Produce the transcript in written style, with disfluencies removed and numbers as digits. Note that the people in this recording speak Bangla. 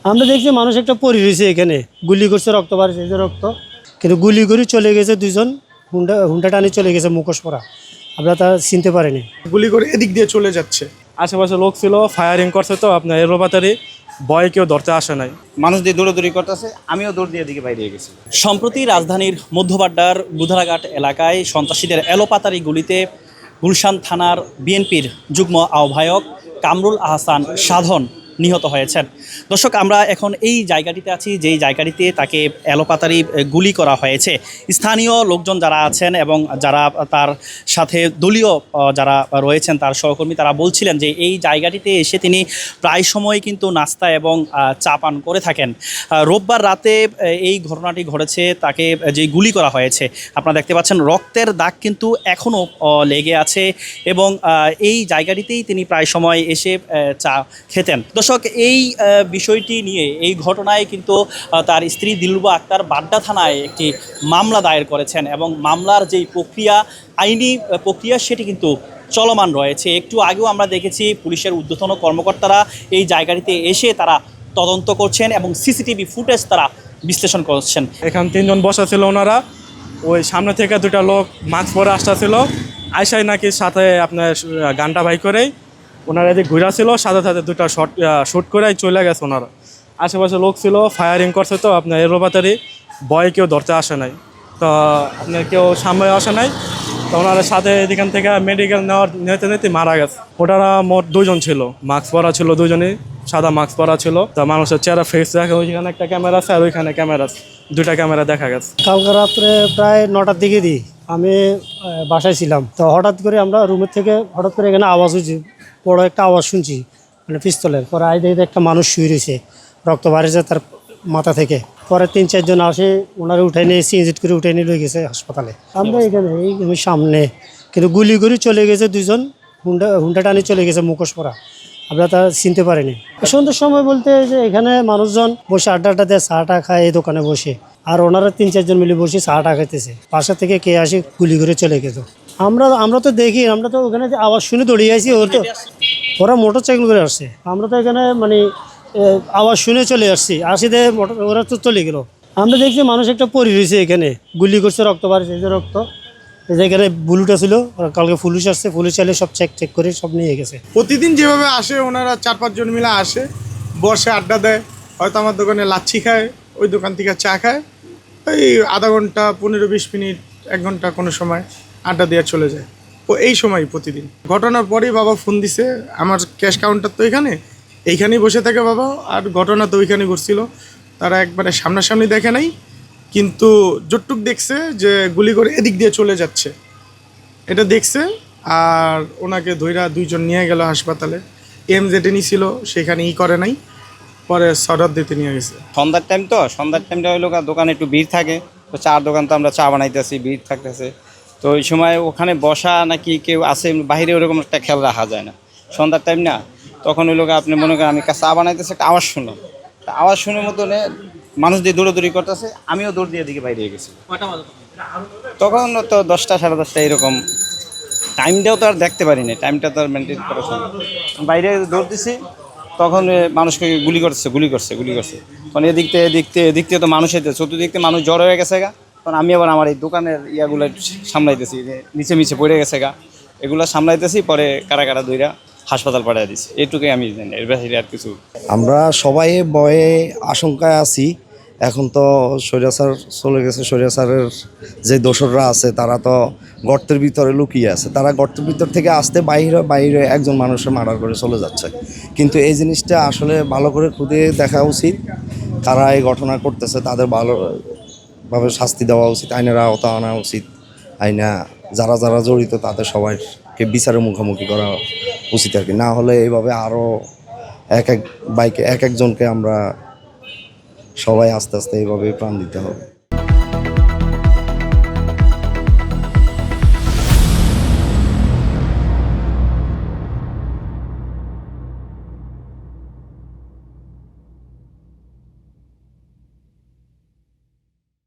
আমরা দেখছি মানুষ একটা পড়ে রয়েছে এখানে, গুলি করছে, রক্ত বাড়ছে, এই যে রক্ত, কিন্তু গুলি করে চলে গেছে দুজন, হুন্ডা হুন্ডা টানি চলে গেছে মুখোশ পরা, আমরা তা চিনতে পারিনি। গুলি করে এদিক দিয়ে চলে যাচ্ছে। আশেপাশে লোক ছিল, ফায়ারিং করছে, তো আপনার এলোপাতারি ভয় কেউ ধরতে আসে নাই। মানুষ দিয়ে দৌড়াদৌড়ি করতেছে, আমিও দৌড় দিয়ে দিকে বাইরে গেছি। সম্প্রতি রাজধানীর মধ্যবাড্ডার বুধারাঘাট এলাকায় সন্ত্রাসীদের এলোপাতারি গুলিতে গুলশান থানার বিএনপির যুগ্ম আহ্বায়ক কামরুল আহসান সাধন নিহত হয়েছেন। দর্শক, আমরা এখন এই জায়গাটিতে আছি, যেই জায়গাটিতে তাকে এলোপাতারি গুলি করা হয়েছে। স্থানীয় লোকজন যারা আছেন এবং যারা তার সাথে দলীয় যারা রয়েছেন, তার সহকর্মী, তারা বলছিলেন যে এই জায়গাটিতে এসে তিনি প্রায় সময় কিন্তু নাস্তা এবং চা পান করে থাকেন। রোববার রাতে এই ঘটনাটি ঘটেছে, তাকে যে গুলি করা হয়েছে, আপনারা দেখতে পাচ্ছেন রক্তের দাগ কিন্তু এখনও লেগে আছে এবং এই জায়গাটিতেই তিনি প্রায় সময় এসে চা খেতেন। দর্শক, এই বিষয়টি নিয়ে, এই ঘটনায় কিন্তু তার স্ত্রী দিলরুবা আক্তার বাড্ডা থানায় একটি মামলা দায়ের করেছেন এবং মামলার যেই প্রক্রিয়া, আইনি প্রক্রিয়া, সেটি কিন্তু চলমান রয়েছে। একটু আগেও আমরা দেখেছি পুলিশের ঊর্ধ্বতন কর্মকর্তারা এই জায়গাটিতে এসে তারা তদন্ত করছেন এবং সিসিটিভি ফুটেজ তারা বিশ্লেষণ করছেন। এখান তিনজন বসা ছিল, ওনারা ওই সামনে থেকে দুটা লোক মাস্ক পরে আসতেছিল, আইসাই নাকি সাথে আপনার গানটা বাই করেই ওনারা এদিকে ঘুরা ছিল, সাথে সাথে দুটা শ্যুট করে চলে গেছে। ওনারা আশেপাশে লোক ছিল, ফায়ারিং করছে, তো আপনার এলোপাতারি ভয় কেউ ধরতে আসে নাই, তো আপনার কেউ সামনে আসে নাই, তো ওনারা সাথে এদিকান থেকে মেডিকেল নিতে নিতে মারা গেছে। ওনারা মোট দুজন ছিল, মাস্ক পরা ছিল, দুজনই সাদা মাস্ক পরা ছিল। তো মানুষের চেহারা ফেস দেখা, ওইখানে একটা ক্যামেরা আছে আর ওইখানে ক্যামেরা আছে, দুটা ক্যামেরা দেখা গেছে। কালকে রাত্রে প্রায় 9টার দিকে দিই আমি বাসায় ছিলাম, তো হঠাৎ করে আমরা রুমের থেকে হঠাৎ করে এখানে আওয়াজ হয়েছে, বড় একটা আওয়াজ শুনছি, মানে পিস্তলের। পরে আই দেখে একটা মানুষ শুয়ে রয়েছে, রক্ত বাড়িছে তার মাথা থেকে। পরে 3-4 জন আসে, ওনারা উঠে নিয়ে সিএনজি করে উঠে নিয়ে গেছে হাসপাতালে। আমরা এখানে এই সামনে, কিন্তু গুলি করে চলে গেছে দুজন, হুন্ডা টানি চলে গেছে মুখোশ পরা, আমরা তা চিনতে পারিনি। সন্ধ্যের সময় বলতে যে এখানে মানুষজন বসে আড্ডা দেয়, চাটা খায় এই দোকানে বসে, আর ওনারা 3-4 জন মিলে বসে চাটা খাইতেছে, পাশা থেকে কে আসে গুলি করে চলে গেছে। আমরা তো দেখি, আমরা তো ওখানে যে আওয়াজ শুনে দৌড়িয়ে আসি, ওরা মোটর সাইকেল করে আসছে, আমরা তো এখানে মানে আওয়াজ শুনে চলে আসছি, ওরা তো চলে গেল। আমরা দেখছি মানুষ একটা পড়ে রয়েছে এখানে, গুলি করছে, রক্ত বাড়ছে, এই যে রক্ত, যেখানে বুলুটা ছিল, কালকে পুলিশ আসছে, পুলিশ এলে সব চেক করে সব নিয়ে গেছে। প্রতিদিন যেভাবে আসে ওনারা 4-5 জন মিলে আসে, বসে আড্ডা দেয়, হয়তো আমার দোকানে লাচ্ছি খায়, ওই দোকান থেকে চা খায়, এই আধা ঘন্টা 15-20 মিনিট 1 ঘন্টা কোনো সময় আড্ডা দিয়ে চলে যায়। ও এই সময় প্রতিদিন। ঘটনার পরেই বাবা ফোন দিছে, আমার ক্যাশ কাউন্টার তো এইখানেই বসে থাকে বাবা, আর ঘটনা তো ওইখানে ঘটছিল, তারা একবারে সামনাসামনি দেখে নাই, কিন্তু যতটুক দেখছে যে গুলি করে এদিক দিয়ে চলে যাচ্ছে এটা দেখছে। আর ওনাকে ধইরা 2 জন নিয়ে গেল হাসপাতালে, এমজেডে ছিল, সেখানে করে নাই, পরে সদর দিতে নিয়ে গেছে। সন্ধ্যার টাইমটা হইলো দোকানে একটু ভিড় থাকে, তো চার দোকান তো আমরা চা বানাইতেছি, ভিড় থাকতেছে, তো ওই সময় ওখানে বসা নাকি কেউ আসে বাইরে, ওরকম একটা খেয়াল রাখা যায় না। সন্ধ্যার টাইম না, তখন ওই লোক আপনি মনে করেন আমি চা বানাইতেছি, একটা আওয়াজ শুনলাম, আওয়াজ শুনে মতনে মানুষ দিয়ে দৌড়াদৌড়ি করতেছে, আমিও দৌড় দিয়ে দিকে বাইরে গেছি। তখন তো 10টা 10:30 এরকম, টাইমটাও তো আর দেখতে পারিনি, টাইমটা তো আর মেনটেন করা সম্ভব। বাইরে দৌড় দিছি, তখন মানুষকে গুলি করছে। তখন এদিক থেকে তো মানুষ এতে চতুর্দিক থেকে মানুষ জড়ো হয়ে গেছে গা। তখন আমি আবার আমার এই দোকানের ইয়াগুলো সামলাইতেছি, যে নিচে পড়ে গেছে গা, এগুলো সামলাইতেছি, পরে কারা দইরা হাসপাতাল পাঠিয়ে দিছি। এইটুকুই আমি জানি, এর বাইরে আর কিছু। আমরা সবাই ভয়ে আশঙ্কায় আছি। এখন তো স্বৈরাচার চলে গেছে, স্বৈরাচারের যে দোসররা আছে তারা তো গর্তের ভিতরে লুকিয়ে আছে, তারা গর্তের ভিতর থেকে আসতে বাইরে একজন মানুষের মার্ডার করে চলে যাচ্ছে। কিন্তু এই জিনিসটা আসলে ভালো করে খুঁজে দেখা উচিত, কারা এই ঘটনা করতেছে তাদের ভালোভাবে শাস্তি দেওয়া উচিত, আইনের আওতা আনা উচিত, যারা জড়িত তাদের সবাইকে বিচারের মুখোমুখি করা উচিত আর কি। না হলে এইভাবে আরও এক একজনকে আমরা সবাই আস্তে আস্তে এইভাবে প্রাণ দিতে হবে।